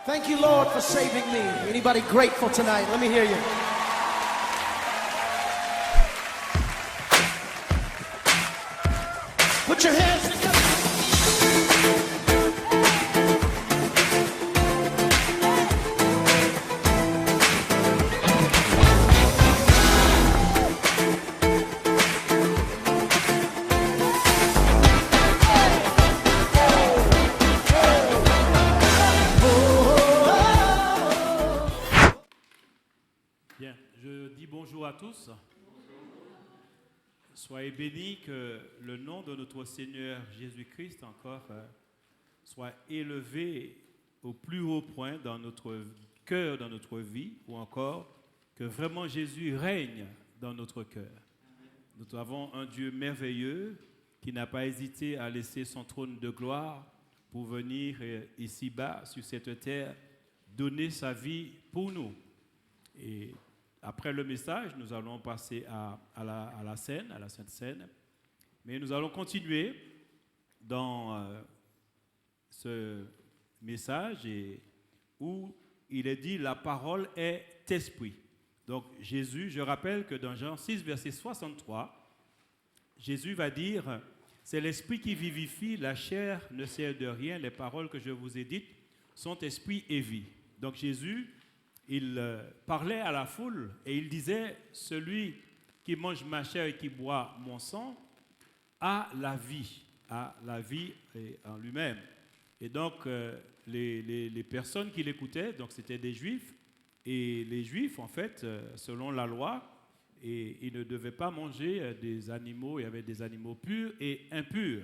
Thank you, Lord, for saving me. Anybody grateful tonight? Let me hear you. Put your hands together. Bien, je dis bonjour à tous. Soyez bénis, que le nom de notre Seigneur Jésus-Christ encore soit élevé au plus haut point dans notre cœur, dans notre vie, ou encore que vraiment Jésus règne dans notre cœur. Nous avons un Dieu merveilleux qui n'a pas hésité à laisser son trône de gloire pour venir ici-bas, sur cette terre, donner sa vie pour nous. Et après le message, nous allons passer à la scène, à la Sainte Seine. Mais nous allons continuer dans ce message où il est dit « La parole est esprit ». Donc Jésus, je rappelle que dans Jean 6, verset 63, Jésus va dire « C'est l'esprit qui vivifie, la chair ne sert de rien, les paroles que je vous ai dites sont esprit et vie ». Donc Jésus, il parlait à la foule et il disait « Celui qui mange ma chair et qui boit mon sang a la vie en lui-même ». Et donc, les personnes qui l'écoutaient, donc c'était des Juifs, et les Juifs, en fait, selon la loi, ils ne devaient pas manger des animaux, il y avait des animaux purs et impurs.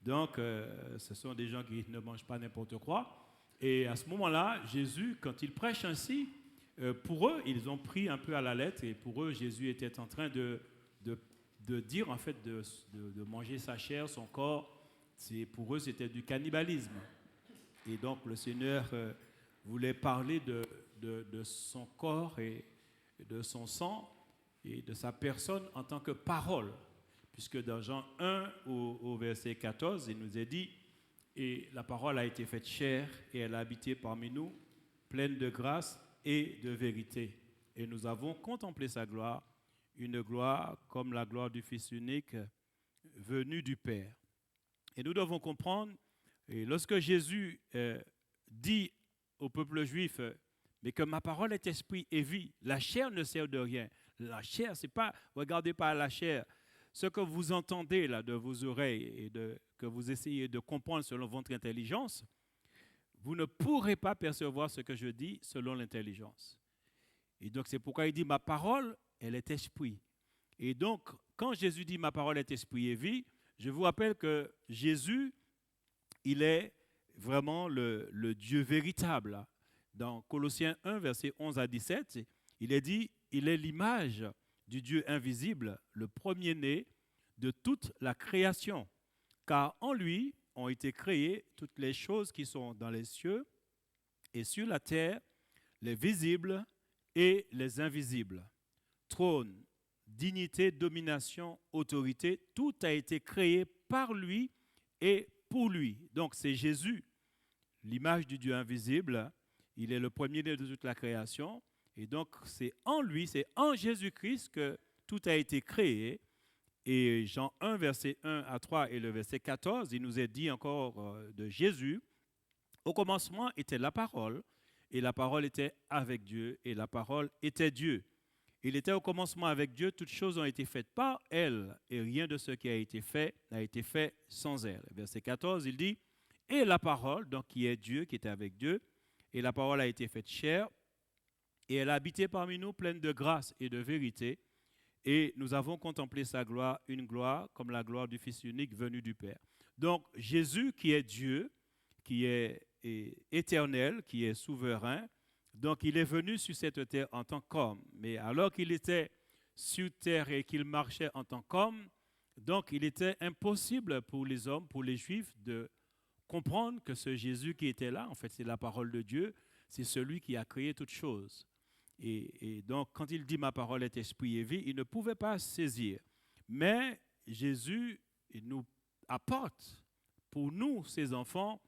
Donc, ce sont des gens qui ne mangent pas n'importe quoi. Et à ce moment-là, Jésus, quand il prêche ainsi, pour eux, ils ont pris un peu à la lettre, et pour eux, Jésus était en train de dire, en fait, de manger sa chair, son corps. Pour eux, c'était du cannibalisme. Et donc, le Seigneur voulait parler de son corps et de son sang et de sa personne en tant que parole. Puisque dans Jean 1, au verset 14, il nous est dit « Et la parole a été faite chair, et elle a habité parmi nous, pleine de grâce et de vérité. Et nous avons contemplé sa gloire, une gloire comme la gloire du Fils unique venu du Père. » Et nous devons comprendre, et lorsque Jésus dit au peuple juif, mais que ma parole est esprit et vie, la chair ne sert de rien. La chair, c'est pas, regardez pas la chair. Ce que vous entendez là de vos oreilles et que vous essayez de comprendre selon votre intelligence, vous ne pourrez pas percevoir ce que je dis selon l'intelligence. Et donc, c'est pourquoi il dit, ma parole, elle est esprit. Et donc, quand Jésus dit, ma parole est esprit et vie, je vous rappelle que Jésus, il est vraiment le Dieu véritable. Dans Colossiens 1, verset 11 à 17, il est dit, il est l'image du Dieu invisible, le premier-né de toute la création. Car en lui ont été créées toutes les choses qui sont dans les cieux et sur la terre, les visibles et les invisibles. Trône, dignité, domination, autorité, tout a été créé par lui et pour lui. Donc c'est Jésus, l'image du Dieu invisible. Il est le premier-né de toute la création. Et donc c'est en lui, c'est en Jésus-Christ que tout a été créé. Et Jean 1, verset 1 à 3 et le verset 14, il nous est dit encore de Jésus, au commencement était la parole, et la parole était avec Dieu, et la parole était Dieu. Il était au commencement avec Dieu, toutes choses ont été faites par elle, et rien de ce qui a été fait n'a été fait sans elle. Verset 14, il dit, et la parole, donc qui est Dieu, qui était avec Dieu, et la parole a été faite chair, et elle a habité parmi nous pleine de grâce et de vérité, et nous avons contemplé sa gloire, une gloire comme la gloire du Fils unique venu du Père. Donc Jésus qui est Dieu, qui est éternel, qui est souverain, donc il est venu sur cette terre en tant qu'homme. Mais alors qu'il était sur terre et qu'il marchait en tant qu'homme, donc il était impossible pour les hommes, pour les Juifs, de comprendre que ce Jésus qui était là, en fait c'est la parole de Dieu, c'est celui qui a créé toutes choses. Et donc, quand il dit « ma parole est esprit et vie », il ne pouvait pas saisir. Mais Jésus nous apporte, pour nous, ses enfants,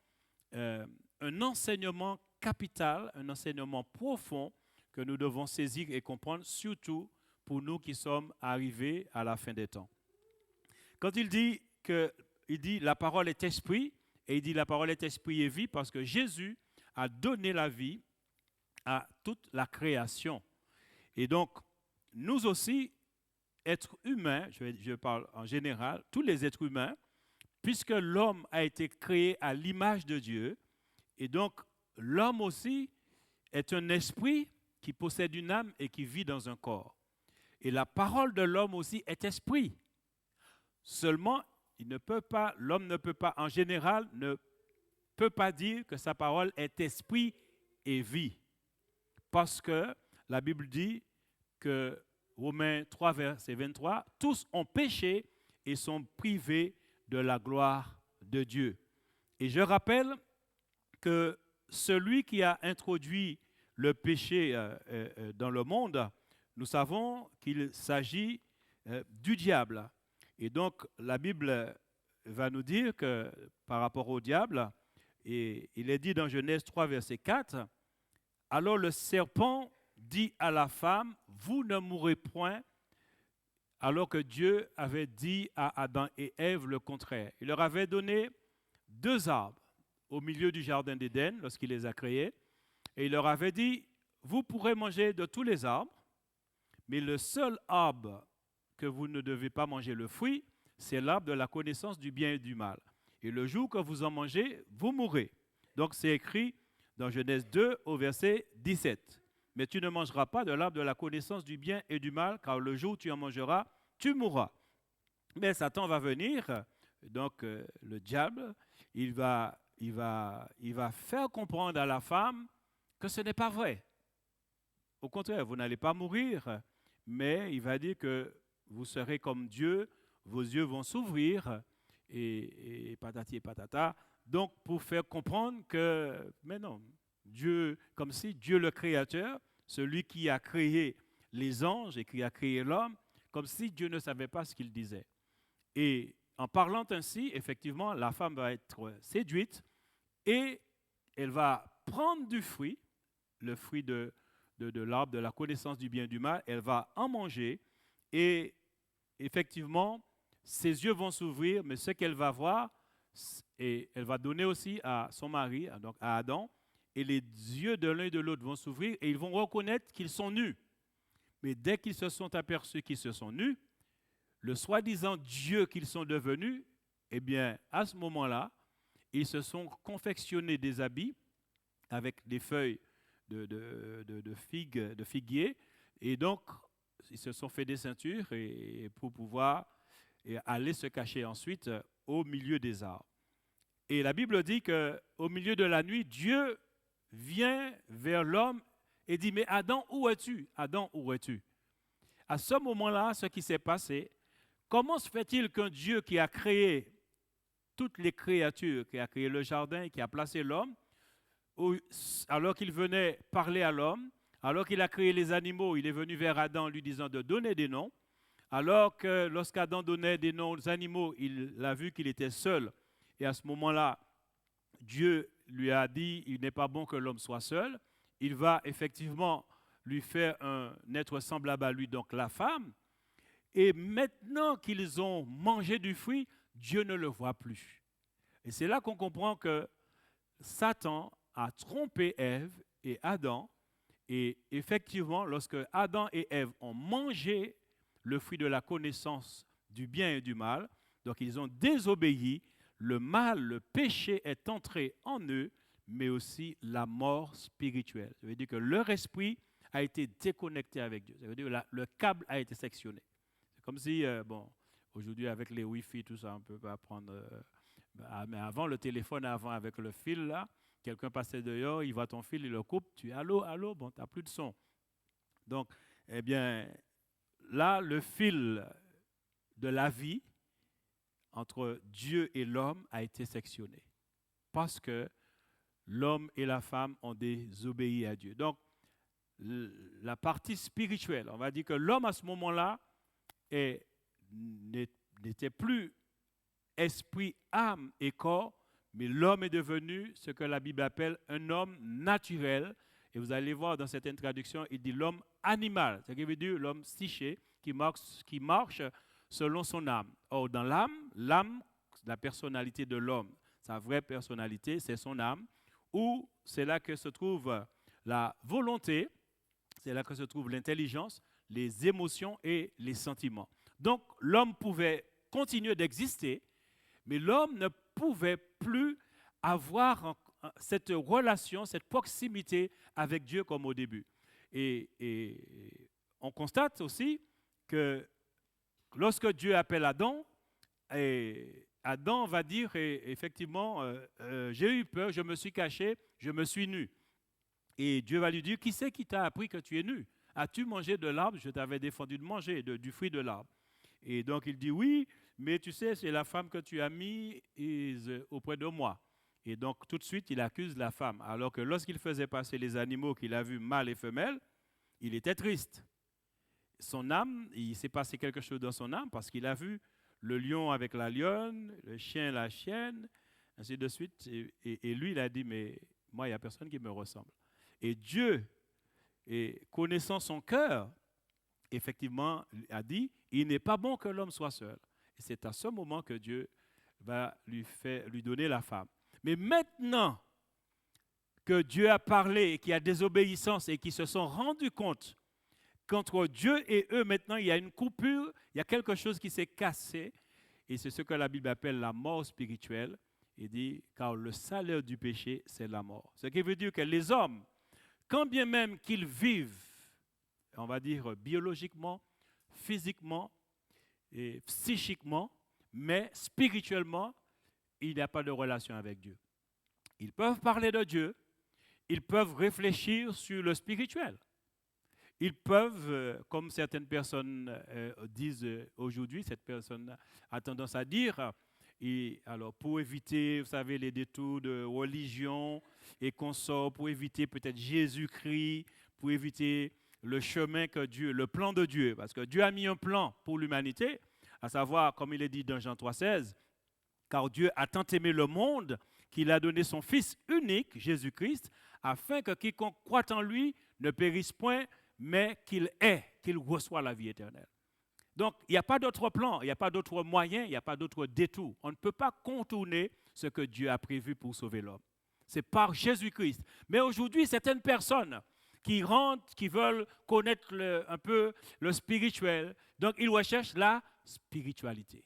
un enseignement capital, un enseignement profond que nous devons saisir et comprendre, surtout pour nous qui sommes arrivés à la fin des temps. Quand il dit la parole est esprit, et il dit la parole est esprit et vie, parce que Jésus a donné la vie à toute la création. Et donc, nous aussi, êtres humains, je parle en général, tous les êtres humains, puisque l'homme a été créé à l'image de Dieu, et donc l'homme aussi est un esprit qui possède une âme et qui vit dans un corps. Et la parole de l'homme aussi est esprit. Seulement, l'homme ne peut pas, en général, ne peut pas dire que sa parole est esprit et vie. Parce que la Bible dit que Romains 3, verset 23, tous ont péché et sont privés de la gloire de Dieu. Et je rappelle que celui qui a introduit le péché dans le monde, nous savons qu'il s'agit du diable. Et donc, la Bible va nous dire que par rapport au diable, et il est dit dans Genèse 3, verset 4, « Alors le serpent dit à la femme, « Vous ne mourrez point », alors que Dieu avait dit à Adam et Ève le contraire. Il leur avait donné 2 arbres au milieu du jardin d'Éden lorsqu'il les a créés. Et il leur avait dit, vous pourrez manger de tous les arbres, mais le seul arbre que vous ne devez pas manger le fruit, c'est l'arbre de la connaissance du bien et du mal. Et le jour que vous en mangez, vous mourrez. Donc c'est écrit dans Genèse 2 au verset 17. Mais tu ne mangeras pas de l'arbre de la connaissance du bien et du mal, car le jour où tu en mangeras, tu mourras. Mais Satan va venir, donc le diable, il va faire comprendre à la femme que ce n'est pas vrai. Au contraire, vous n'allez pas mourir, mais il va dire que vous serez comme Dieu, vos yeux vont s'ouvrir, et patati et patata. Donc, pour faire comprendre que, mais non, Dieu, comme si Dieu le Créateur, celui qui a créé les anges et qui a créé l'homme, comme si Dieu ne savait pas ce qu'il disait. Et en parlant ainsi, effectivement, la femme va être séduite et elle va prendre du fruit, le fruit de l'arbre de la connaissance du bien et du mal, elle va en manger et effectivement, ses yeux vont s'ouvrir, mais ce qu'elle va voir, et elle va donner aussi à son mari, donc à Adam, et les yeux de l'un et de l'autre vont s'ouvrir et ils vont reconnaître qu'ils sont nus. Mais dès qu'ils se sont aperçus qu'ils se sont nus, le soi-disant Dieu qu'ils sont devenus, eh bien, à ce moment-là, ils se sont confectionnés des habits avec des feuilles de figuier, et donc ils se sont fait des ceintures et pour pouvoir aller se cacher ensuite au milieu des arbres. Et la Bible dit qu'au milieu de la nuit, Dieu vient vers l'homme et dit, mais Adam, où es-tu? Adam, où es-tu? À ce moment-là, ce qui s'est passé, comment se fait-il qu'un Dieu qui a créé toutes les créatures, qui a créé le jardin, qui a placé l'homme, alors qu'il venait parler à l'homme, alors qu'il a créé les animaux, il est venu vers Adam lui disant de donner des noms, alors que lorsqu'Adam donnait des noms aux animaux, il a vu qu'il était seul, et à ce moment-là, Dieu lui a dit, il n'est pas bon que l'homme soit seul, il va effectivement lui faire un être semblable à lui, donc la femme, et maintenant qu'ils ont mangé du fruit, Dieu ne le voit plus. Et c'est là qu'on comprend que Satan a trompé Ève et Adam, et effectivement, lorsque Adam et Ève ont mangé le fruit de la connaissance du bien et du mal, donc ils ont désobéi, le mal, le péché est entré en eux, mais aussi la mort spirituelle. Ça veut dire que leur esprit a été déconnecté avec Dieu. Ça veut dire que le câble a été sectionné. C'est comme si, aujourd'hui avec les Wi-Fi, tout ça, on ne peut pas prendre... mais avant, le téléphone, avant avec le fil, là, quelqu'un passait dehors, il voit ton fil, il le coupe, tu dis allô, allô, bon, tu n'as plus de son. Donc, eh bien, là, le fil de la vie entre Dieu et l'homme a été sectionné parce que l'homme et la femme ont désobéi à Dieu. Donc, la partie spirituelle, on va dire que l'homme à ce moment-là n'était plus esprit, âme et corps, mais l'homme est devenu ce que la Bible appelle un homme naturel. Et vous allez voir dans certaines traductions, il dit l'homme animal, ce qui veut dire l'homme psyché qui marche selon son âme. Or, dans l'âme, la personnalité de l'homme, sa vraie personnalité, c'est son âme, où c'est là que se trouve la volonté, c'est là que se trouve l'intelligence, les émotions et les sentiments. Donc, l'homme pouvait continuer d'exister, mais l'homme ne pouvait plus avoir cette relation, cette proximité avec Dieu comme au début. Et on constate aussi que lorsque Dieu appelle Adam, Adam va dire effectivement, j'ai eu peur, je me suis caché, je me suis nu. Et Dieu va lui dire, qui c'est qui t'a appris que tu es nu? As-tu mangé de l'arbre? Je t'avais défendu de manger du fruit de l'arbre. Et donc il dit, oui, mais tu sais, c'est la femme que tu as mise auprès de moi. Et donc tout de suite, il accuse la femme. Alors que lorsqu'il faisait passer les animaux qu'il a vus mâles et femelles, il était triste. Son âme, il s'est passé quelque chose dans son âme parce qu'il a vu le lion avec la lionne, le chien la chienne, ainsi de suite. Et lui, il a dit, mais moi, il n'y a personne qui me ressemble. Et Dieu, connaissant son cœur, effectivement, a dit, il n'est pas bon que l'homme soit seul. Et c'est à ce moment que Dieu va lui donner la femme. Mais maintenant que Dieu a parlé et qu'il y a désobéissance et qu'ils se sont rendus compte qu'entre Dieu et eux, maintenant, il y a une coupure, il y a quelque chose qui s'est cassé. Et c'est ce que la Bible appelle la mort spirituelle. Il dit, car le salaire du péché, c'est la mort. Ce qui veut dire que les hommes, quand bien même qu'ils vivent, on va dire biologiquement, physiquement et psychiquement, mais spirituellement, il n'y a pas de relation avec Dieu. Ils peuvent parler de Dieu, ils peuvent réfléchir sur le spirituel. Ils peuvent, comme certaines personnes disent aujourd'hui, cette personne a tendance à dire, et alors pour éviter, vous savez, les détours de religion et consorts, pour éviter peut-être Jésus-Christ, pour éviter le chemin que Dieu, le plan de Dieu, parce que Dieu a mis un plan pour l'humanité, à savoir, comme il est dit dans Jean 3,16, car Dieu a tant aimé le monde qu'il a donné son Fils unique, Jésus-Christ, afin que quiconque croit en lui ne périsse point, mais qu'il reçoit la vie éternelle. Donc, il n'y a pas d'autre plan, il n'y a pas d'autre moyen, il n'y a pas d'autre détour. On ne peut pas contourner ce que Dieu a prévu pour sauver l'homme. C'est par Jésus-Christ. Mais aujourd'hui, certaines personnes qui rentrent, qui veulent connaître un peu le spirituel, donc ils recherchent la spiritualité.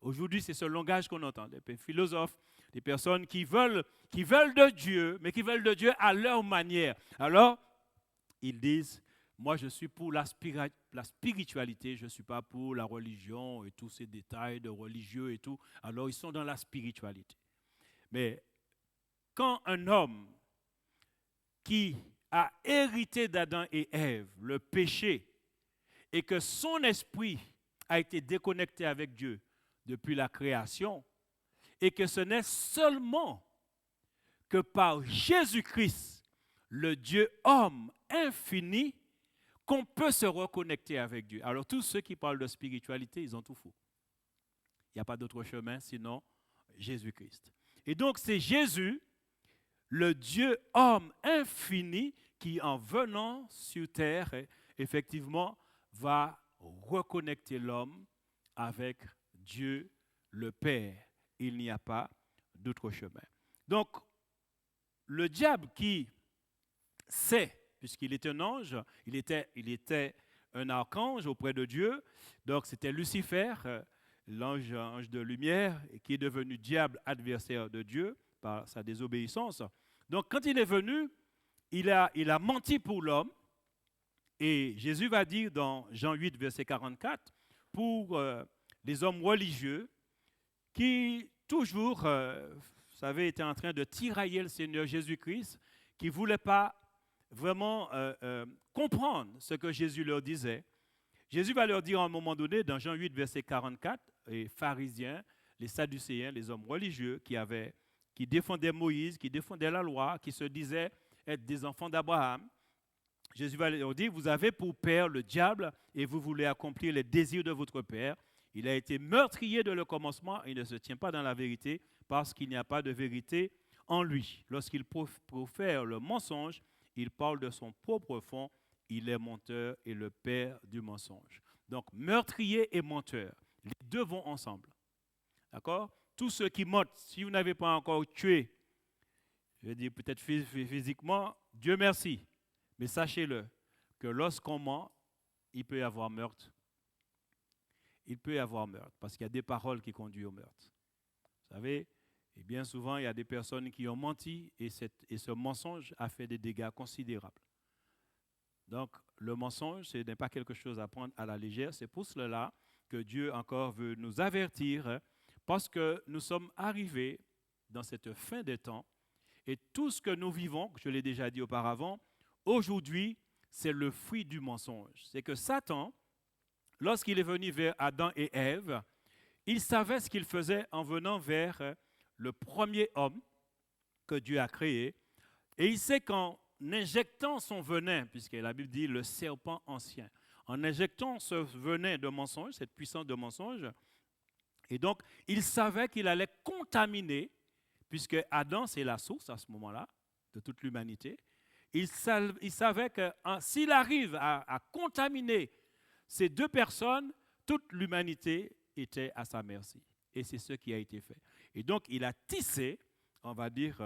Aujourd'hui, c'est ce langage qu'on entend, des philosophes, des personnes qui veulent de Dieu, mais qui veulent de Dieu à leur manière. Alors, ils disent, moi je suis pour la spiritualité, je ne suis pas pour la religion et tous ces détails de religieux et tout. Alors, ils sont dans la spiritualité. Mais quand un homme qui a hérité d'Adam et Ève le péché et que son esprit a été déconnecté avec Dieu depuis la création, et que ce n'est seulement que par Jésus-Christ, le Dieu homme infini, qu'on peut se reconnecter avec Dieu. Alors tous ceux qui parlent de spiritualité, ils ont tout faux. Il n'y a pas d'autre chemin sinon Jésus-Christ. Et donc c'est Jésus, le Dieu homme infini, qui en venant sur terre, effectivement, va reconnecter l'homme avec Dieu le Père. Il n'y a pas d'autre chemin. Donc, le diable qui sait, puisqu'il est un ange, il était un archange auprès de Dieu, donc c'était Lucifer, ange de lumière, qui est devenu diable adversaire de Dieu par sa désobéissance. Donc, quand il est venu, il a menti pour l'homme, et Jésus va dire dans Jean 8, verset 44, pour les hommes religieux qui toujours, vous savez, étaient en train de tirailler le Seigneur Jésus-Christ, qui ne voulaient pas vraiment comprendre ce que Jésus leur disait. Jésus va leur dire à un moment donné, dans Jean 8, verset 44, les pharisiens, les sadducéens, les hommes religieux qui défendaient Moïse, qui défendaient la loi, qui se disaient être des enfants d'Abraham, Jésus va leur dire, vous avez pour père le diable et vous voulez accomplir les désirs de votre père. Il a été meurtrier de le commencement, il ne se tient pas dans la vérité parce qu'il n'y a pas de vérité en lui. Lorsqu'il profère le mensonge, il parle de son propre fond. Il est menteur et le père du mensonge. Donc, meurtrier et menteur, les deux vont ensemble. D'accord? Tous ceux qui mentent, si vous n'avez pas encore tué, je veux dire peut-être physiquement, Dieu merci. Mais sachez-le, que lorsqu'on ment, il peut y avoir meurtre. Il peut y avoir meurtre, parce qu'il y a des paroles qui conduisent au meurtre. Vous savez, et bien souvent, il y a des personnes qui ont menti et ce mensonge a fait des dégâts considérables. Donc, le mensonge, ce n'est pas quelque chose à prendre à la légère. C'est pour cela que Dieu encore veut nous avertir, parce que nous sommes arrivés dans cette fin des temps et tout ce que nous vivons, je l'ai déjà dit auparavant, aujourd'hui, c'est le fruit du mensonge. C'est que Satan, lorsqu'il est venu vers Adam et Ève, il savait ce qu'il faisait en venant vers le premier homme que Dieu a créé. Et il sait qu'en injectant son venin, puisque la Bible dit le serpent ancien, en injectant ce venin de mensonge, cette puissance de mensonge, et donc il savait qu'il allait contaminer, puisque Adam c'est la source à ce moment-là de toute l'humanité, il savait que s'il arrive à contaminer ces deux personnes, toute l'humanité était à sa merci. Et c'est ce qui a été fait. Et donc, il a tissé, on va dire,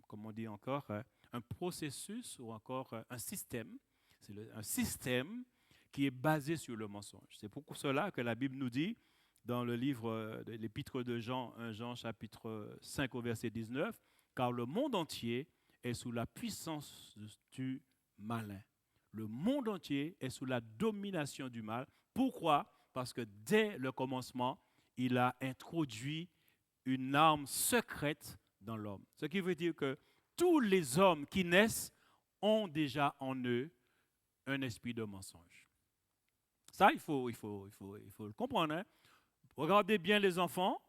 comment on dit encore, un processus ou encore un système. C'est un système qui est basé sur le mensonge. C'est pour cela que la Bible nous dit, dans le livre de l'épître de Jean, 1 Jean chapitre 5 au verset 19, car le monde entier est sous la puissance du malin. Le monde entier est sous la domination du mal. Pourquoi? Parce que dès le commencement, il a introduit une arme secrète dans l'homme. Ce qui veut dire que tous les hommes qui naissent ont déjà en eux un esprit de mensonge. Ça, il faut le comprendre. Hein? Regardez bien les enfants.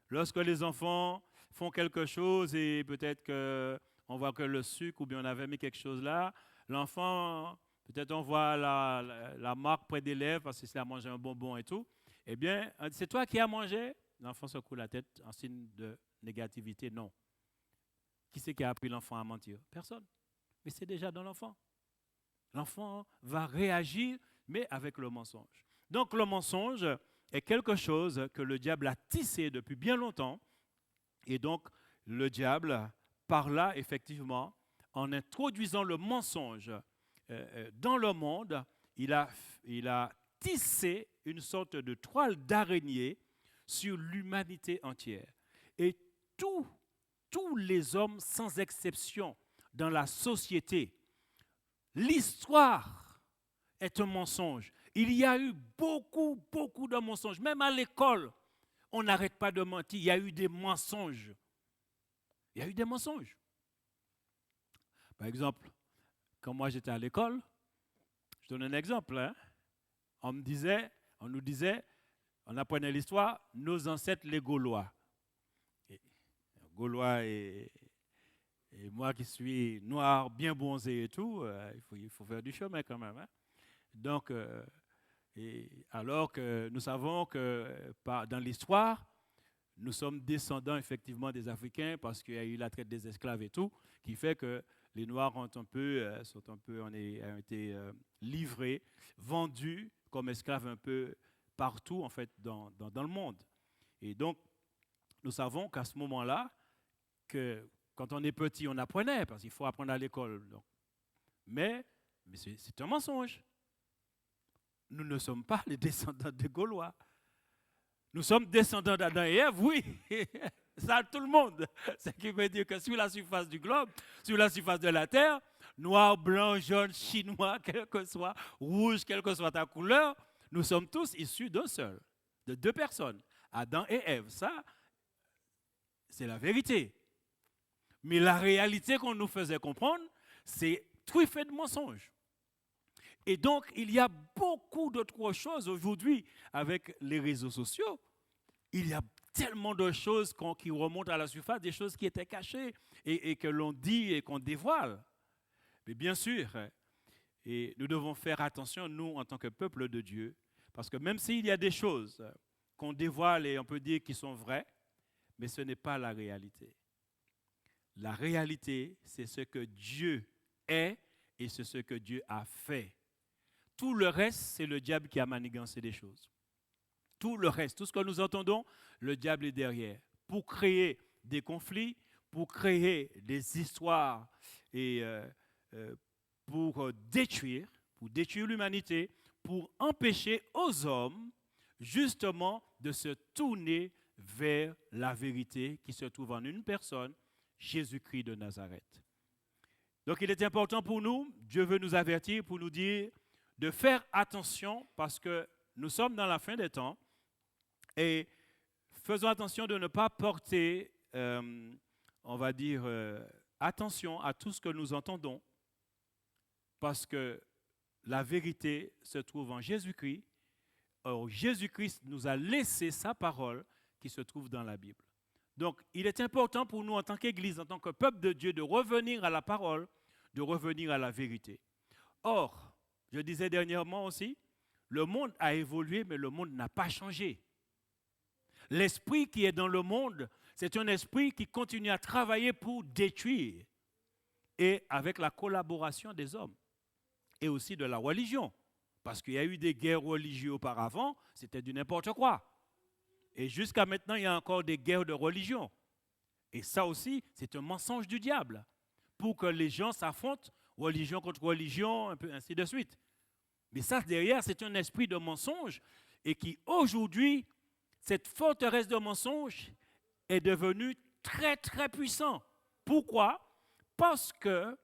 Lorsque les enfants font quelque chose et peut-être qu'on voit que le sucre ou bien on avait mis quelque chose là, l'enfant, peut-être on voit la marque près des lèvres parce qu'il a mangé un bonbon et tout. Eh bien, c'est toi qui as mangé? L'enfant secoue la tête en signe de négativité. Non. Qui c'est qui a appris l'enfant à mentir? Personne. Mais c'est déjà dans l'enfant. L'enfant va réagir, mais avec le mensonge. Donc le mensonge est quelque chose que le diable a tissé depuis bien longtemps. Et donc le diable, par là, effectivement, en introduisant le mensonge dans le monde, il a tissé une sorte de toile d'araignée sur l'humanité entière. Et tous les hommes, sans exception, dans la société, l'histoire est un mensonge. Il y a eu beaucoup de mensonges. Même à l'école, on n'arrête pas de mentir. Il y a eu des mensonges. Il y a eu des mensonges. Par exemple, quand moi j'étais à l'école, je donne un exemple. Hein, on nous disait, on apprenait l'histoire, nos ancêtres les Gaulois. Et, Gaulois et moi qui suis noir, bien bronzé et tout, il faut faire du chemin quand même. Hein. Donc, alors que nous savons que dans l'histoire, nous sommes descendants effectivement des Africains parce qu'il y a eu la traite des esclaves et tout, qui fait que les Noirs ont été livrés, vendus comme esclaves un peu partout en fait dans le monde. Et donc, nous savons qu'à ce moment-là, que quand on est petit, on apprenait, parce qu'il faut apprendre à l'école. Mais c'est un mensonge. Nous ne sommes pas les descendants des Gaulois. Nous sommes descendants d'Adam et Ève, oui. Ça, tout le monde. Ce qui veut dire que sur la surface du globe, sur la surface de la terre, noir, blanc, jaune, chinois, quel que soit, rouge, quelle que soit ta couleur, nous sommes tous issus d'un seul, de deux personnes, Adam et Ève. Ça, c'est la vérité. Mais la réalité qu'on nous faisait comprendre, c'est truffé de mensonges. Et donc, il y a beaucoup d'autres choses aujourd'hui avec les réseaux sociaux. Il y a tellement de choses qui remontent à la surface, des choses qui étaient cachées et que l'on dit et qu'on dévoile. Mais bien sûr, et nous devons faire attention, nous, en tant que peuple de Dieu, parce que même s'il y a des choses qu'on dévoile et on peut dire qu'ils sont vrais, mais ce n'est pas la réalité. La réalité, c'est ce que Dieu est et c'est ce que Dieu a fait. Tout le reste, c'est le diable qui a manigancé des choses. Tout le reste, tout ce que nous entendons, le diable est derrière. Pour créer des conflits, pour créer des histoires et pour détruire l'humanité, pour empêcher aux hommes justement de se tourner vers la vérité qui se trouve en une personne, Jésus-Christ de Nazareth. Donc il est important pour nous, Dieu veut nous avertir pour nous dire de faire attention parce que nous sommes dans la fin des temps et faisons attention de ne pas porter, on va dire, attention à tout ce que nous entendons parce que la vérité se trouve en Jésus-Christ. Or, Jésus-Christ nous a laissé sa parole qui se trouve dans la Bible. Donc, il est important pour nous en tant qu'Église, en tant que peuple de Dieu, de revenir à la parole, de revenir à la vérité. Or, je disais dernièrement aussi, le monde a évolué, mais le monde n'a pas changé. L'esprit qui est dans le monde, c'est un esprit qui continue à travailler pour détruire, et avec la collaboration des hommes, et aussi de la religion. Parce qu'il y a eu des guerres religieuses auparavant, c'était du n'importe quoi. Et jusqu'à maintenant, il y a encore des guerres de religion. Et ça aussi, c'est un mensonge du diable. Pour que les gens s'affrontent, religion contre religion, un peu ainsi de suite. Mais ça, derrière, c'est un esprit de mensonge. Et qui, aujourd'hui, cette forteresse de mensonge est devenue très, très puissante. Pourquoi? Parce que,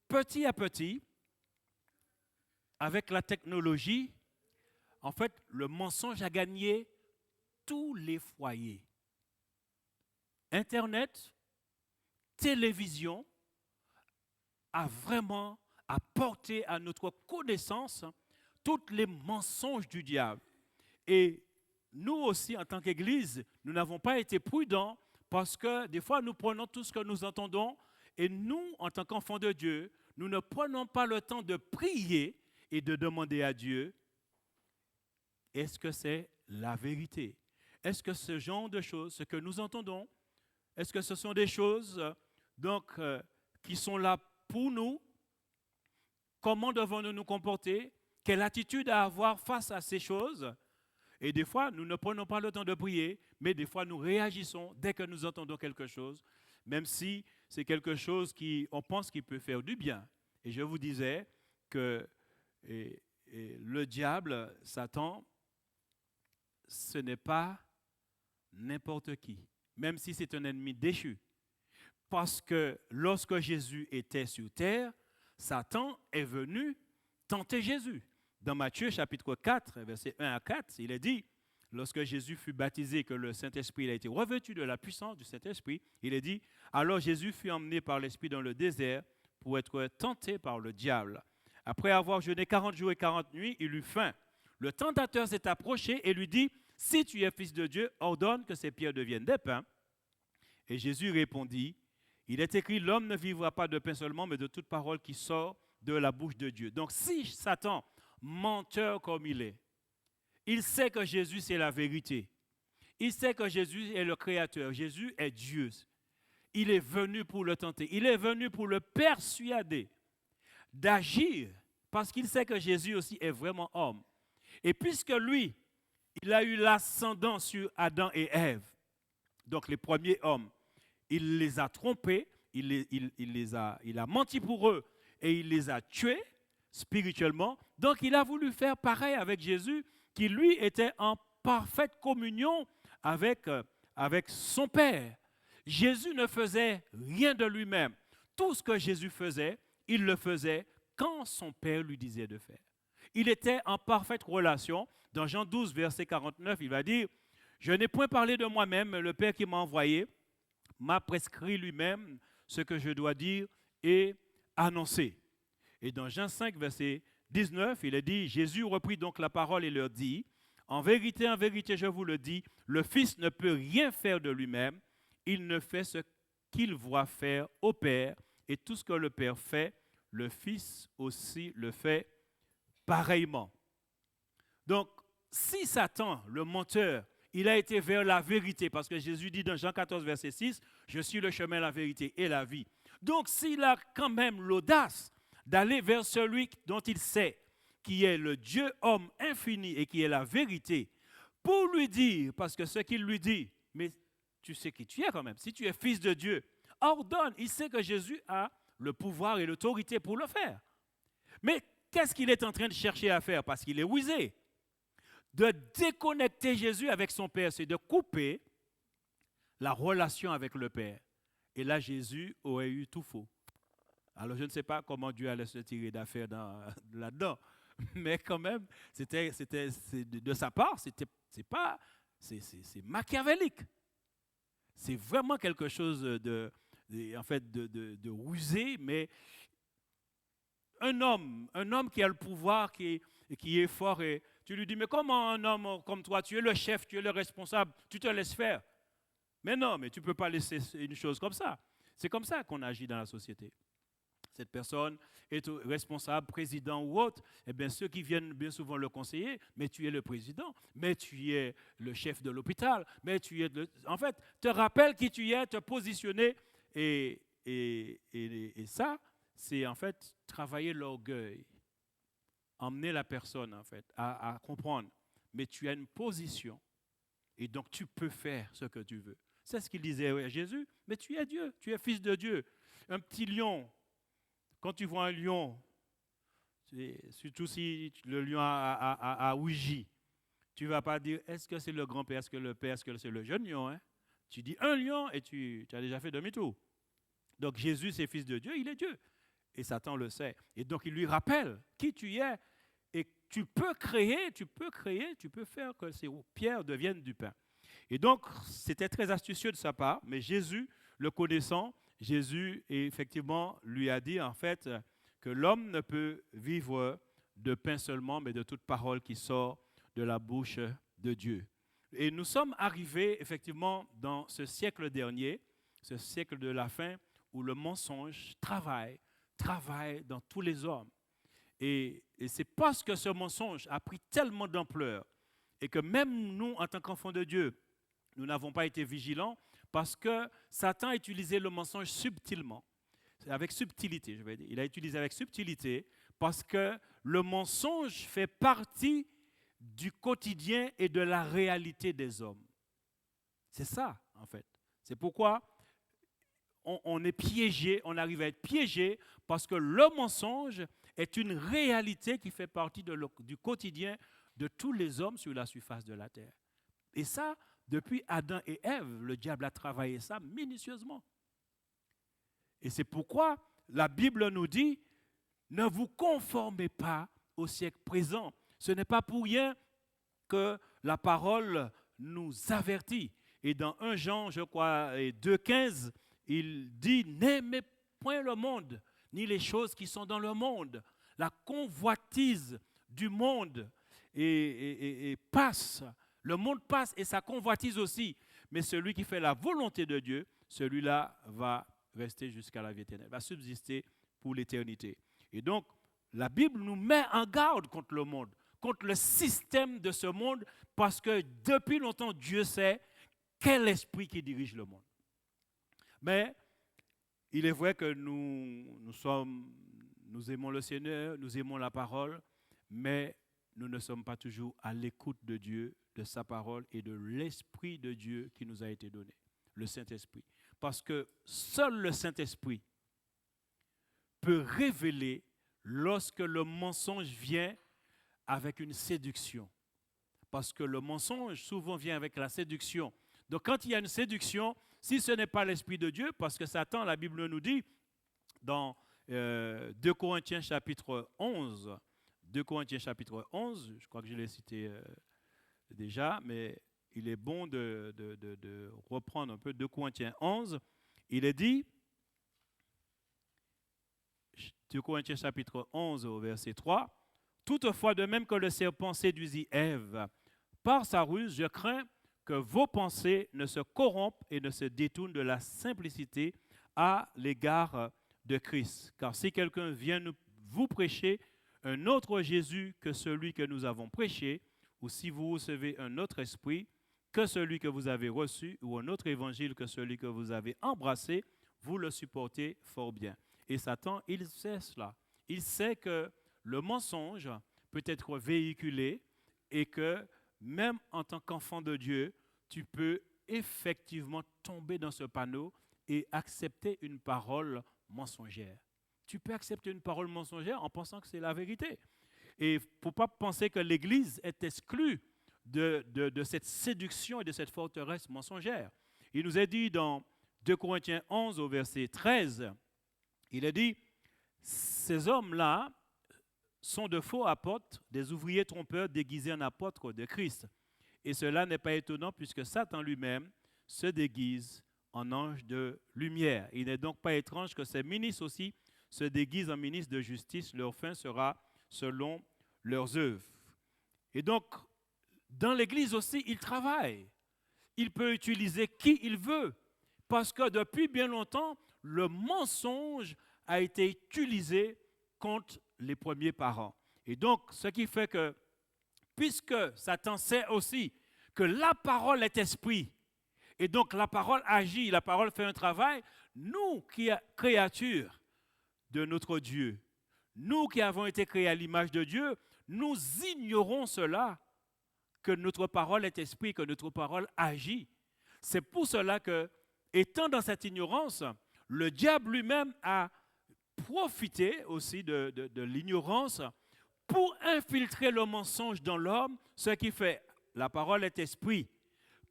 petit à petit, avec la technologie, en fait, le mensonge a gagné tous les foyers. Internet, télévision, a vraiment apporté à notre connaissance tous les mensonges du diable. Et nous aussi, en tant qu'Église, nous n'avons pas été prudents parce que des fois, nous prenons tout ce que nous entendons et nous, en tant qu'enfants de Dieu, nous ne prenons pas le temps de prier et de demander à Dieu, est-ce que c'est la vérité? Est-ce que ce genre de choses, ce que nous entendons, est-ce que ce sont des choses qui sont là pour nous? Comment devons-nous nous comporter? Quelle attitude à avoir face à ces choses? Et des fois, nous ne prenons pas le temps de prier, mais des fois, nous réagissons dès que nous entendons quelque chose, même si c'est quelque chose qu'on pense qu'il peut faire du bien. Et je vous disais que le diable, Satan, ce n'est pas n'importe qui, même si c'est un ennemi déchu. Parce que lorsque Jésus était sur terre, Satan est venu tenter Jésus. Dans Matthieu chapitre 4, versets 1 à 4, il est dit, lorsque Jésus fut baptisé, que le Saint-Esprit a été revêtu de la puissance du Saint-Esprit, il est dit, alors Jésus fut emmené par l'Esprit dans le désert pour être tenté par le diable. Après avoir jeûné 40 jours et 40 nuits, il eut faim. Le tentateur s'est approché et lui dit, si tu es fils de Dieu, ordonne que ces pierres deviennent des pains. Et Jésus répondit, il est écrit, l'homme ne vivra pas de pain seulement, mais de toute parole qui sort de la bouche de Dieu. Donc si Satan, menteur comme il sait que Jésus c'est la vérité. Il sait que Jésus est le Créateur. Jésus est Dieu. Il est venu pour le tenter. Il est venu pour le persuader d'agir parce qu'il sait que Jésus aussi est vraiment homme. Et puisque lui, il a eu l'ascendant sur Adam et Ève, donc les premiers hommes, il les a trompés, il a menti pour eux et il les a tués spirituellement. Donc il a voulu faire pareil avec Jésus qui lui était en parfaite communion avec son Père. Jésus ne faisait rien de lui-même. Tout ce que Jésus faisait, il le faisait quand son Père lui disait de faire. Il était en parfaite relation. Dans Jean 12, verset 49, il va dire, « Je n'ai point parlé de moi-même, mais le Père qui m'a envoyé m'a prescrit lui-même ce que je dois dire et annoncer. » Et dans Jean 5, verset 19, il est dit, Jésus reprit donc la parole et leur dit, « en vérité, je vous le dis, le Fils ne peut rien faire de lui-même, il ne fait ce qu'il voit faire au Père, et tout ce que le Père fait, le Fils aussi le fait pareillement. » Donc, si Satan, le menteur, il a été vers la vérité, parce que Jésus dit dans Jean 14, verset 6, « Je suis le chemin, la vérité et la vie ». Donc, s'il a quand même l'audace d'aller vers celui dont il sait, qui est le Dieu homme infini et qui est la vérité, pour lui dire, parce que ce qu'il lui dit, mais tu sais qui tu es quand même, si tu es fils de Dieu, ordonne, il sait que Jésus a le pouvoir et l'autorité pour le faire. Mais qu'est-ce qu'il est en train de chercher à faire? Parce qu'il est rusé. De déconnecter Jésus avec son Père, c'est de couper la relation avec le Père. Et là, Jésus aurait eu tout faux. Alors, je ne sais pas comment Dieu allait se tirer d'affaire là-dedans, mais quand même, de sa part, c'est machiavélique. C'est vraiment quelque chose de rusé, mais un homme qui a le pouvoir, qui est fort, et tu lui dis, mais comment un homme comme toi, tu es le chef, tu es le responsable, tu te laisses faire? Mais non, mais tu ne peux pas laisser une chose comme ça. C'est comme ça qu'on agit dans la société. Cette personne est responsable, président ou autre, eh bien ceux qui viennent bien souvent le conseiller, mais tu es le président, mais tu es le chef de l'hôpital, mais tu es... En fait, te rappelle qui tu es, te positionner, et ça, c'est en fait travailler l'orgueil, emmener la personne en fait à comprendre, mais tu as une position, et donc tu peux faire ce que tu veux. C'est ce qu'il disait à Jésus, mais tu es Dieu, tu es fils de Dieu. Un petit lion, quand tu vois un lion, surtout si le lion a ouigi, tu ne vas pas dire, est-ce que c'est le grand-père, est-ce que le père, est-ce que c'est le jeune lion, hein? Tu dis un lion et tu as déjà fait demi-tour. Donc Jésus, c'est fils de Dieu, il est Dieu. Et Satan le sait. Et donc il lui rappelle qui tu es. Et tu peux créer, tu peux faire que ces pierres deviennent du pain. Et donc, c'était très astucieux de sa part, mais Jésus, le connaissant, Jésus, effectivement, lui a dit en fait que l'homme ne peut vivre de pain seulement, mais de toute parole qui sort de la bouche de Dieu. Et nous sommes arrivés, effectivement, dans ce siècle dernier, ce siècle de la fin, où le mensonge travaille dans tous les hommes. Et c'est parce que ce mensonge a pris tellement d'ampleur et que même nous, en tant qu'enfants de Dieu, nous n'avons pas été vigilants parce que Satan a utilisé le mensonge subtilement, avec subtilité, je vais dire. Il a utilisé avec subtilité parce que le mensonge fait partie du quotidien et de la réalité des hommes. C'est ça, en fait. C'est pourquoi on est piégé, on arrive à être piégé parce que le mensonge est une réalité qui fait partie du quotidien de tous les hommes sur la surface de la terre. Et ça, depuis Adam et Ève, le diable a travaillé ça minutieusement. Et c'est pourquoi la Bible nous dit, ne vous conformez pas au siècle présent. Ce n'est pas pour rien que la parole nous avertit. Et dans 1 Jean, je crois, 2,15, il dit, n'aimez point le monde, ni les choses qui sont dans le monde. La convoitise du monde et passe. Le monde passe et sa convoitise aussi. Mais celui qui fait la volonté de Dieu, celui-là va rester jusqu'à la vie éternelle, va subsister pour l'éternité. Et donc, la Bible nous met en garde contre le monde, contre le système de ce monde, parce que depuis longtemps, Dieu sait quel esprit qui dirige le monde. Mais il est vrai que nous aimons le Seigneur, nous aimons la parole, mais nous ne sommes pas toujours à l'écoute de Dieu, de sa parole et de l'Esprit de Dieu qui nous a été donné, le Saint-Esprit. Parce que seul le Saint-Esprit peut révéler lorsque le mensonge vient avec une séduction. Parce que le mensonge souvent vient avec la séduction. Donc quand il y a une séduction, si ce n'est pas l'Esprit de Dieu, parce que Satan, la Bible nous dit, dans 2 Corinthiens chapitre 11, 2 Corinthiens chapitre 11, je crois que je l'ai cité déjà, mais il est bon de reprendre un peu 2 Corinthiens 11. Il est dit, 2 Corinthiens chapitre 11 au verset 3, « Toutefois, de même que le serpent séduisit Ève, par sa ruse, je crains que vos pensées ne se corrompent et ne se détournent de la simplicité à l'égard de Christ. Car si quelqu'un vient vous prêcher un autre Jésus que celui que nous avons prêché, ou si vous recevez un autre esprit que celui que vous avez reçu, ou un autre évangile que celui que vous avez embrassé, vous le supportez fort bien. Et Satan, il sait cela. Il sait que le mensonge peut être véhiculé et que même en tant qu'enfant de Dieu, tu peux effectivement tomber dans ce panneau et accepter une parole mensongère. Tu peux accepter une parole mensongère en pensant que c'est la vérité. Et il ne faut pas penser que l'Église est exclue de cette séduction et de cette forteresse mensongère. Il nous est dit dans 2 Corinthiens 11 au verset 13, il est dit, ces hommes-là sont de faux apôtres, des ouvriers trompeurs déguisés en apôtres de Christ. Et cela n'est pas étonnant puisque Satan lui-même se déguise en ange de lumière. Il n'est donc pas étrange que ces ministres aussi se déguisent en ministres de justice. Leur fin sera selon leurs œuvres. Et donc, dans l'Église aussi, il travaille. Il peut utiliser qui il veut. Parce que depuis bien longtemps, le mensonge a été utilisé contre les premiers parents. Et donc, ce qui fait que, puisque Satan sait aussi que la parole est esprit, et donc la parole agit, la parole fait un travail, nous qui sommes créatures de notre Dieu, nous qui avons été créés à l'image de Dieu, nous ignorons cela, que notre parole est esprit, que notre parole agit. C'est pour cela que, étant dans cette ignorance, le diable lui-même a profité aussi de l'ignorance pour infiltrer le mensonge dans l'homme, ce qui fait, la parole est esprit,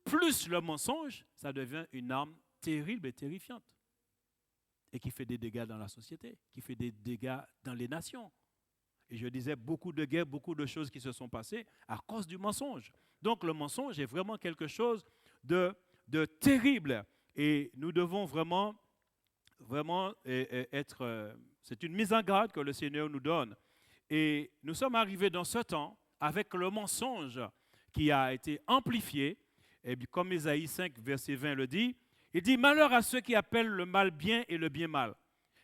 plus le mensonge, ça devient une arme terrible et terrifiante. Et qui fait des dégâts dans la société, qui fait des dégâts dans les nations. Et je disais, beaucoup de guerres, beaucoup de choses qui se sont passées à cause du mensonge. Donc le mensonge est vraiment quelque chose de terrible. Et nous devons vraiment être... c'est une mise en garde que le Seigneur nous donne. Et nous sommes arrivés dans ce temps avec le mensonge qui a été amplifié. Et comme Ésaïe 5, verset 20 le dit, il dit « Malheur à ceux qui appellent le mal bien et le bien mal,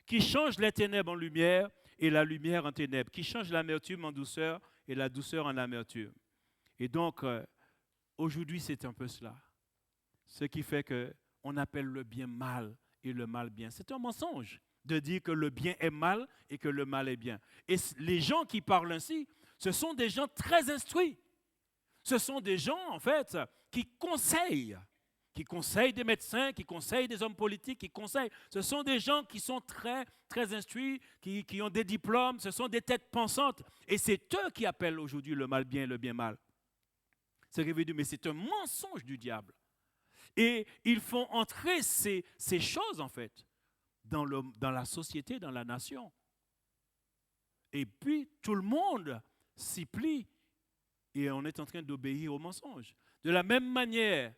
qui changent les ténèbres en lumière et la lumière en ténèbres, qui changent l'amertume en douceur et la douceur en amertume. » Et donc, aujourd'hui, c'est un peu cela. Ce qui fait qu'on appelle le bien mal et le mal bien. C'est un mensonge de dire que le bien est mal et que le mal est bien. Et les gens qui parlent ainsi, ce sont des gens très instruits. Ce sont des gens, en fait, qui conseillent des médecins, qui conseillent des hommes politiques, qui conseillent. Ce sont des gens qui sont très, très instruits, qui ont des diplômes, ce sont des têtes pensantes. Et c'est eux qui appellent aujourd'hui le mal bien et le bien mal. C'est révélé, mais c'est un mensonge du diable. Et ils font entrer ces choses, en fait, dans la société, dans la nation. Et puis, tout le monde s'y plie. Et on est en train d'obéir au mensonge. De la même manière,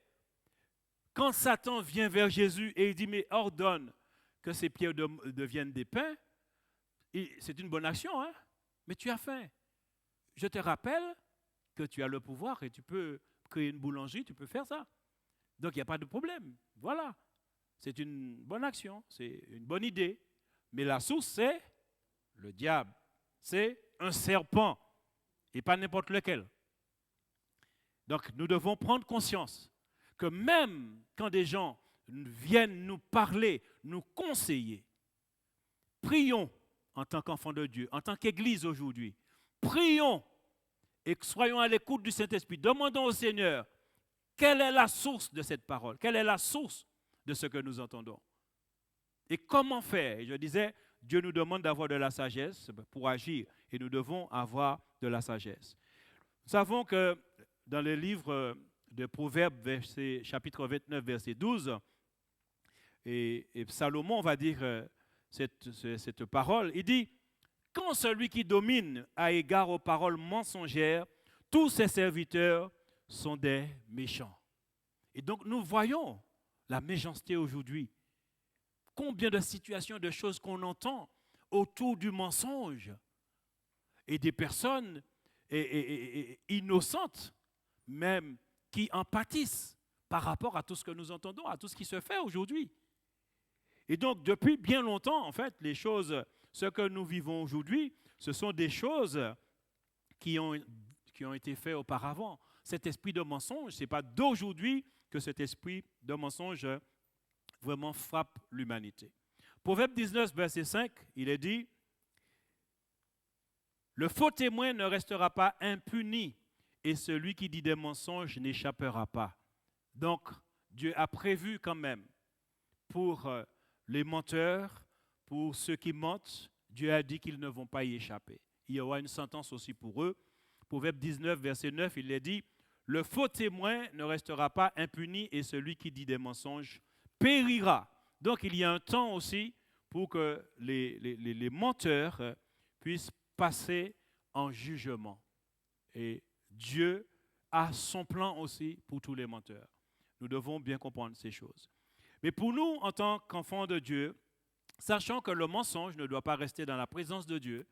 quand Satan vient vers Jésus et il dit, mais ordonne que ces pierres deviennent des pains, c'est une bonne action, hein? Mais tu as faim. Je te rappelle que tu as le pouvoir et tu peux créer une boulangerie, tu peux faire ça. Donc, il n'y a pas de problème. Voilà. C'est une bonne action, c'est une bonne idée. Mais la source, c'est le diable. C'est un serpent et pas n'importe lequel. Donc, nous devons prendre conscience que même quand des gens viennent nous parler, nous conseiller, prions en tant qu'enfants de Dieu, en tant qu'Église aujourd'hui. Prions et soyons à l'écoute du Saint-Esprit. Demandons au Seigneur quelle est la source de cette parole, quelle est la source de ce que nous entendons. Et comment faire? Et je disais, Dieu nous demande d'avoir de la sagesse pour agir et nous devons avoir de la sagesse. Nous savons que dans le livre de Proverbes, chapitre 29, verset 12, et Salomon va dire cette parole, il dit « Quand celui qui domine a égard aux paroles mensongères, tous ses serviteurs sont des méchants. » Et donc nous voyons la méchanceté aujourd'hui. Combien de situations, de choses qu'on entend autour du mensonge et des personnes innocentes même qui en pâtissent par rapport à tout ce que nous entendons, à tout ce qui se fait aujourd'hui. Et donc, depuis bien longtemps, en fait, les choses, ce que nous vivons aujourd'hui, ce sont des choses qui qui ont été faits auparavant. Cet esprit de mensonge, ce n'est pas d'aujourd'hui que cet esprit de mensonge vraiment frappe l'humanité. Proverbe 19, verset 5, il est dit, « Le faux témoin ne restera pas impuni, et celui qui dit des mensonges n'échappera pas. » Donc, Dieu a prévu quand même pour les menteurs, pour ceux qui mentent, Dieu a dit qu'ils ne vont pas y échapper. Il y aura une sentence aussi pour eux. Proverbe 19, verset 9, il est dit, « Le faux témoin ne restera pas impuni, et celui qui dit des mensonges périra. » Donc, il y a un temps aussi pour que les menteurs puissent passer en jugement. Et Dieu a son plan aussi pour tous les menteurs. Nous devons bien comprendre ces choses. Mais pour nous, en tant qu'enfants de Dieu, sachant que le mensonge ne doit pas rester dans la présence de Dieu,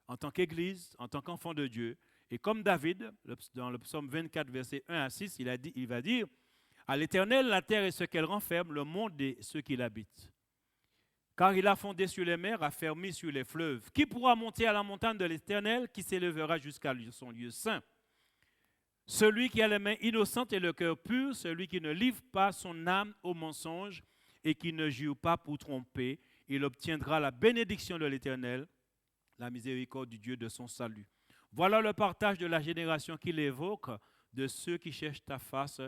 en tant qu'Église, en tant qu'enfant de Dieu, et comme David, dans le psaume 24, versets 1 à 6, il va dire, « À l'Éternel, la terre et ce qu'elle renferme, le monde et ceux qui l'habitent. Car il a fondé sur les mers, affermi sur les fleuves. Qui pourra monter à la montagne de l'Éternel, qui s'élèvera jusqu'à son lieu saint? Celui qui a les mains innocentes et le cœur pur, celui qui ne livre pas son âme au mensonge et qui ne jure pas pour tromper, il obtiendra la bénédiction de l'Éternel, la miséricorde du Dieu de son salut. Voilà le partage de la génération qu'il évoque, de ceux qui cherchent ta face,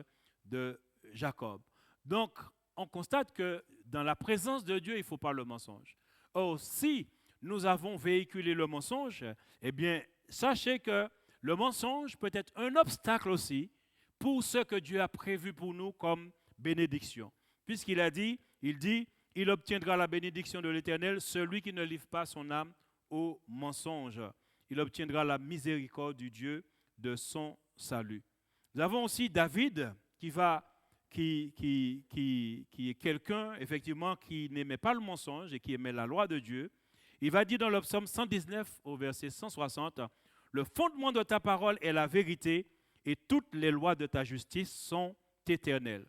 de Jacob. » Donc, on constate que dans la présence de Dieu, il ne faut pas le mensonge. Or, si nous avons véhiculé le mensonge, eh bien, sachez que le mensonge peut être un obstacle aussi pour ce que Dieu a prévu pour nous comme bénédiction. Puisqu'il a dit, il obtiendra la bénédiction de l'Éternel, celui qui ne livre pas son âme au mensonge. Il obtiendra la miséricorde du Dieu de son salut. Nous avons aussi David qui est quelqu'un, effectivement, qui n'aimait pas le mensonge et qui aimait la loi de Dieu. Il va dire dans le psaume 119 au verset 160, « Le fondement de ta parole est la vérité et toutes les lois de ta justice sont éternelles. »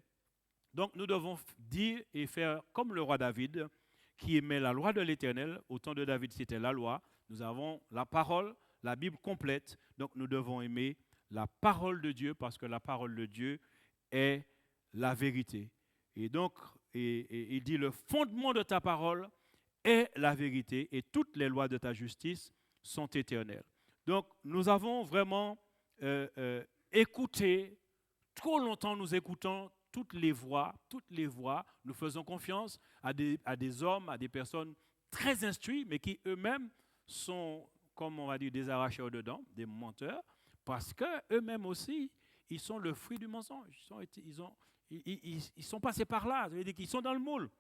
Donc nous devons dire et faire comme le roi David, qui aimait la loi de l'Éternel. Au temps de David, c'était la loi. Nous avons la parole, la Bible complète. Donc nous devons aimer la parole de Dieu parce que la parole de Dieu est la vérité. Et donc, il dit, le fondement de ta parole est la vérité et toutes les lois de ta justice sont éternelles. Donc, nous avons vraiment écouté, trop longtemps nous écoutons toutes les voix, nous faisons confiance à des hommes, à des personnes très instruites, mais qui eux-mêmes sont, comme on va dire, des arracheurs de dents, des menteurs, parce qu'eux-mêmes aussi, ils sont le fruit du mensonge. Ils sont passés par là, ça veut dire qu'ils sont dans le moule.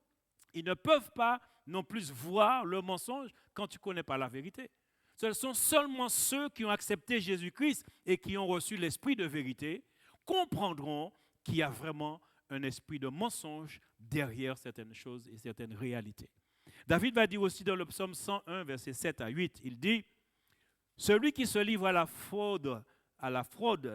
Ils ne peuvent pas non plus voir le mensonge quand tu ne connais pas la vérité. Ce sont seulement ceux qui ont accepté Jésus-Christ et qui ont reçu l'esprit de vérité comprendront qu'il y a vraiment un esprit de mensonge derrière certaines choses et certaines réalités. David va dire aussi dans le psaume 101, versets 7 à 8, il dit « Celui qui se livre à la fraude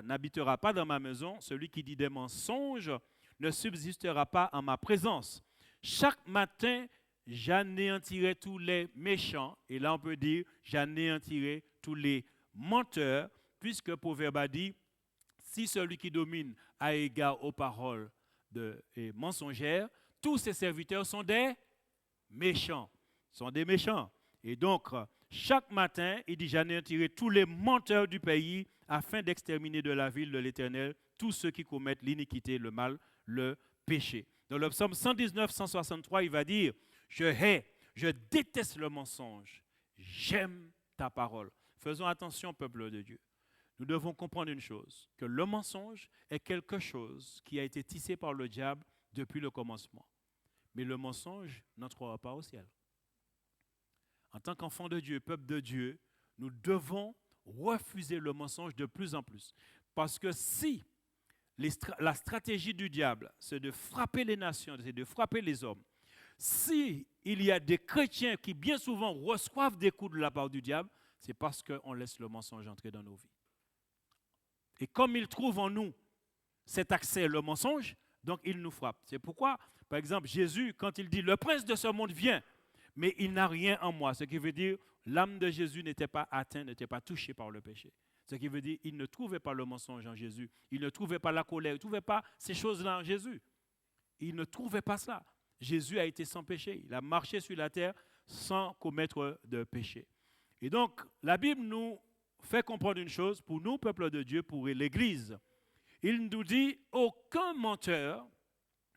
n'habitera pas dans ma maison, celui qui dit des mensonges ne subsistera pas en ma présence. Chaque matin, j'anéantirai tous les méchants. » Et là, on peut dire, j'anéantirai tous les menteurs, puisque Proverbe a dit, si celui qui domine a égard aux paroles mensongères, tous ses serviteurs sont des méchants. Et donc, chaque matin, il dit, j'anéantirai tous les menteurs du pays afin d'exterminer de la ville de l'Éternel tous ceux qui commettent l'iniquité, le mal, le péché. Dans le psaume 119, 163, il va dire, je déteste le mensonge, j'aime ta parole. Faisons attention, peuple de Dieu. Nous devons comprendre une chose, que le mensonge est quelque chose qui a été tissé par le diable depuis le commencement. Mais le mensonge n'entrera pas au ciel. En tant qu'enfant de Dieu, peuple de Dieu, nous devons refuser le mensonge de plus en plus. Parce que si la stratégie du diable, c'est de frapper les nations, c'est de frapper les hommes, si il y a des chrétiens qui bien souvent reçoivent des coups de la part du diable, c'est parce qu'on laisse le mensonge entrer dans nos vies. Et comme il trouve en nous cet accès, le mensonge, donc il nous frappe. C'est pourquoi, par exemple, Jésus, quand il dit « Le prince de ce monde vient, mais il n'a rien en moi », ce qui veut dire l'âme de Jésus n'était pas atteinte, n'était pas touchée par le péché. Ce qui veut dire qu'ils ne trouvaient pas le mensonge en Jésus. Ils ne trouvaient pas la colère. Ils ne trouvaient pas ces choses-là en Jésus. Ils ne trouvaient pas ça. Jésus a été sans péché. Il a marché sur la terre sans commettre de péché. Et donc, la Bible nous fait comprendre une chose pour nous, peuple de Dieu, pour l'Église. Il nous dit, aucun menteur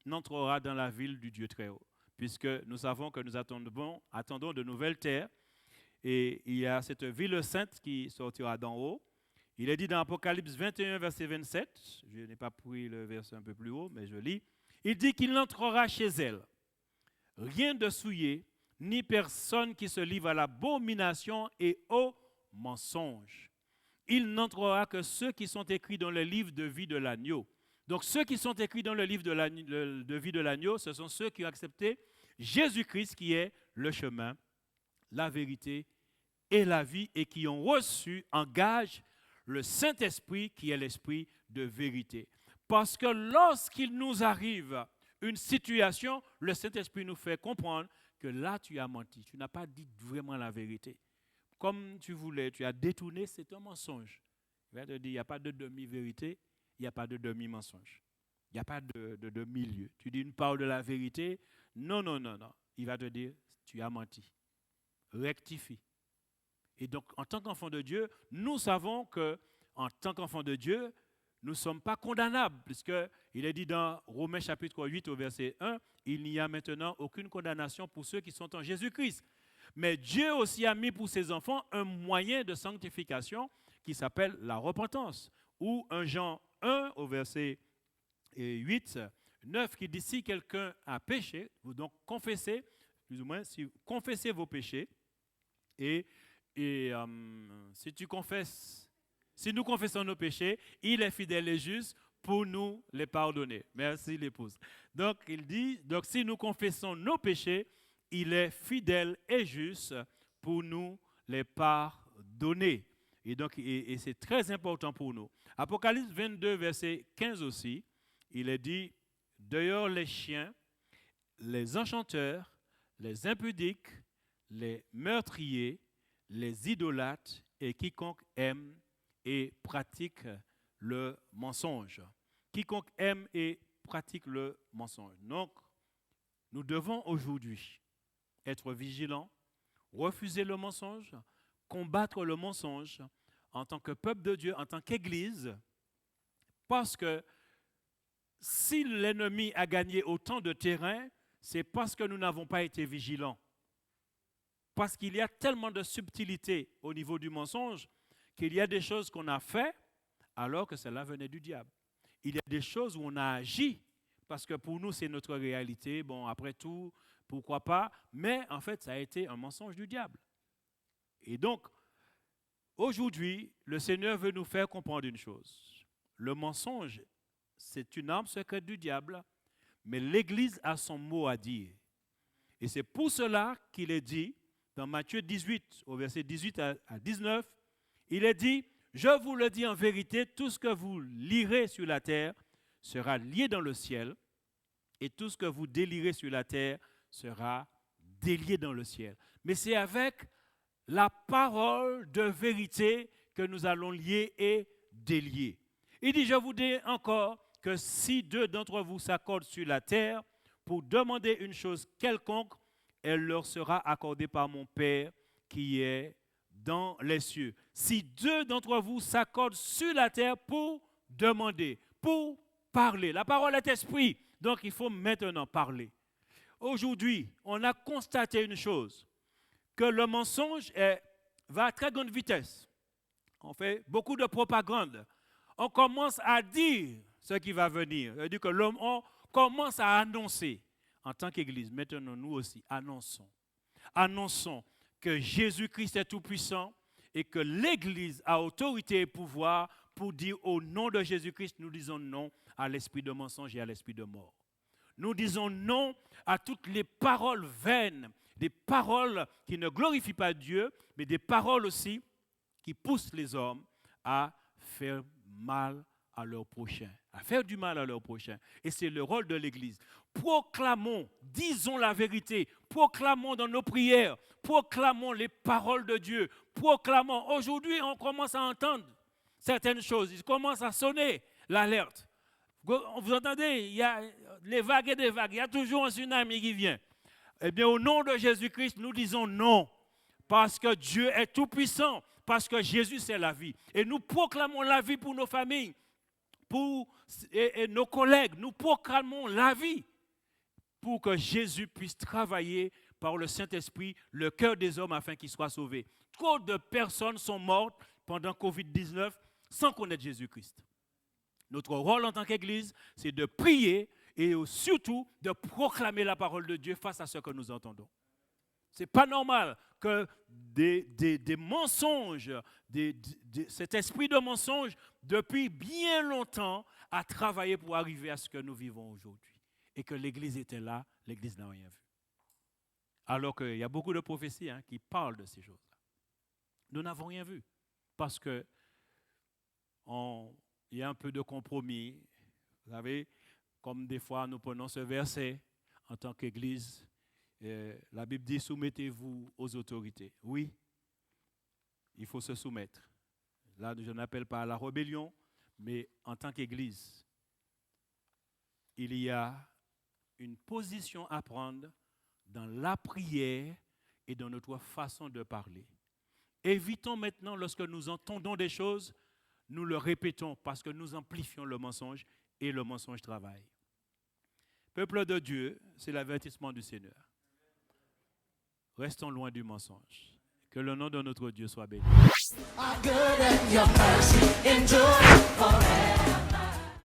n'entrera dans la ville du Dieu très haut, puisque nous savons que nous attendons de nouvelles terres, et il y a cette ville sainte qui sortira d'en haut. Il est dit dans Apocalypse 21, verset 27, je n'ai pas pris le verset un peu plus haut, mais je lis, il dit qu'il n'entrera chez elle rien de souillé, ni personne qui se livre à l'abomination et au mensonge. Il n'entrera que ceux qui sont écrits dans le livre de vie de l'agneau. Donc ceux qui sont écrits dans le livre de vie de l'agneau, ce sont ceux qui ont accepté Jésus-Christ qui est le chemin, la vérité et la vie, et qui ont reçu en gage le Saint-Esprit qui est l'Esprit de vérité. Parce que lorsqu'il nous arrive une situation, le Saint-Esprit nous fait comprendre que là tu as menti, tu n'as pas dit vraiment la vérité. Comme tu voulais, tu as détourné, c'est un mensonge. Il va te dire, il n'y a pas de demi-vérité, il n'y a pas de demi-mensonge. Il n'y a pas de demi-lieu. Tu dis une parole de la vérité, non. Il va te dire, tu as menti. Rectifie. Et donc, en tant qu'enfant de Dieu, nous savons qu'en tant qu'enfant de Dieu, nous ne sommes pas condamnables, puisqu'il est dit dans Romains chapitre 8 au verset 1, il n'y a maintenant aucune condamnation pour ceux qui sont en Jésus-Christ. Mais Dieu aussi a mis pour ses enfants un moyen de sanctification qui s'appelle la repentance. Ou 1 Jean 1 au verset 8, 9 qui dit si quelqu'un a péché, vous donc confessez, plus ou moins, si vous confessez vos péchés, et si nous confessons nos péchés, il est fidèle et juste pour nous les pardonner. Merci l'épouse. Donc il dit, donc si nous confessons nos péchés, il est fidèle et juste pour nous les pardonner. Et donc et c'est très important pour nous. Apocalypse 22, verset 15 aussi, il est dit, d'ailleurs les chiens, les enchanteurs, les impudiques, les meurtriers, les idolâtres et quiconque aime et pratique le mensonge. Quiconque aime et pratique le mensonge. Donc, nous devons aujourd'hui être vigilants, refuser le mensonge, combattre le mensonge en tant que peuple de Dieu, en tant qu'Église, parce que si l'ennemi a gagné autant de terrain, c'est parce que nous n'avons pas été vigilants. Parce qu'il y a tellement de subtilité au niveau du mensonge qu'il y a des choses qu'on a faites alors que cela venait du diable. Il y a des choses où on a agi parce que pour nous, c'est notre réalité. Bon, après tout, pourquoi pas? Mais en fait, ça a été un mensonge du diable. Et donc, aujourd'hui, le Seigneur veut nous faire comprendre une chose. Le mensonge, c'est une arme secrète du diable, mais l'Église a son mot à dire. Et c'est pour cela qu'il est dit, dans Matthieu 18, au verset 18 à 19, il est dit, « Je vous le dis en vérité, tout ce que vous lirez sur la terre sera lié dans le ciel, et tout ce que vous délirez sur la terre sera délié dans le ciel. » Mais c'est avec la parole de vérité que nous allons lier et délier. Il dit, « Je vous dis encore que si deux d'entre vous s'accordent sur la terre pour demander une chose quelconque, elle leur sera accordée par mon Père qui est dans les cieux. » Si deux d'entre vous s'accordent sur la terre pour demander, pour parler. La parole est esprit, donc il faut maintenant parler. Aujourd'hui, on a constaté une chose, que le mensonge va à très grande vitesse. On fait beaucoup de propagande. On commence à dire ce qui va venir. C'est-à-dire que on commence à annoncer. En tant qu'Église, maintenant nous aussi, annonçons. Annonçons que Jésus-Christ est tout-puissant et que l'Église a autorité et pouvoir pour dire au nom de Jésus-Christ, nous disons non à l'esprit de mensonge et à l'esprit de mort. Nous disons non à toutes les paroles vaines, des paroles qui ne glorifient pas Dieu, mais des paroles aussi qui poussent les hommes à faire mal à leur prochain, à faire du mal à leur prochain. Et c'est le rôle de l'Église. Proclamons, disons la vérité, proclamons dans nos prières, proclamons les paroles de Dieu, proclamons. Aujourd'hui, on commence à entendre certaines choses. Il commence à sonner l'alerte. Vous entendez, il y a les vagues et des vagues. Il y a toujours un tsunami qui vient. Eh bien, au nom de Jésus-Christ, nous disons non. Parce que Dieu est tout-puissant. Parce que Jésus, c'est la vie. Et nous proclamons la vie pour nos familles, et nos collègues. Nous proclamons la vie pour que Jésus puisse travailler par le Saint-Esprit le cœur des hommes afin qu'ils soient sauvés. Trop de personnes sont mortes pendant Covid-19 sans connaître Jésus-Christ. Notre rôle en tant qu'Église, c'est de prier et surtout de proclamer la parole de Dieu face à ce que nous entendons. Ce n'est pas normal que des mensonges, cet esprit de mensonge, depuis bien longtemps, a travaillé pour arriver à ce que nous vivons aujourd'hui. Et que l'Église était là, l'Église n'a rien vu. Alors qu'il y a beaucoup de prophéties qui parlent de ces choses-là. Nous n'avons rien vu parce qu'il y a un peu de compromis. Vous savez, comme des fois nous prenons ce verset en tant qu'Église, la Bible dit « Soumettez-vous aux autorités ». Oui, il faut se soumettre. Là, je n'appelle pas à la rébellion, mais en tant qu'Église, il y a une position à prendre dans la prière et dans notre façon de parler. Évitons maintenant, lorsque nous entendons des choses, nous le répétons parce que nous amplifions le mensonge et le mensonge travaille. Peuple de Dieu, c'est l'avertissement du Seigneur. Restons loin du mensonge. Que le nom de notre Dieu soit béni.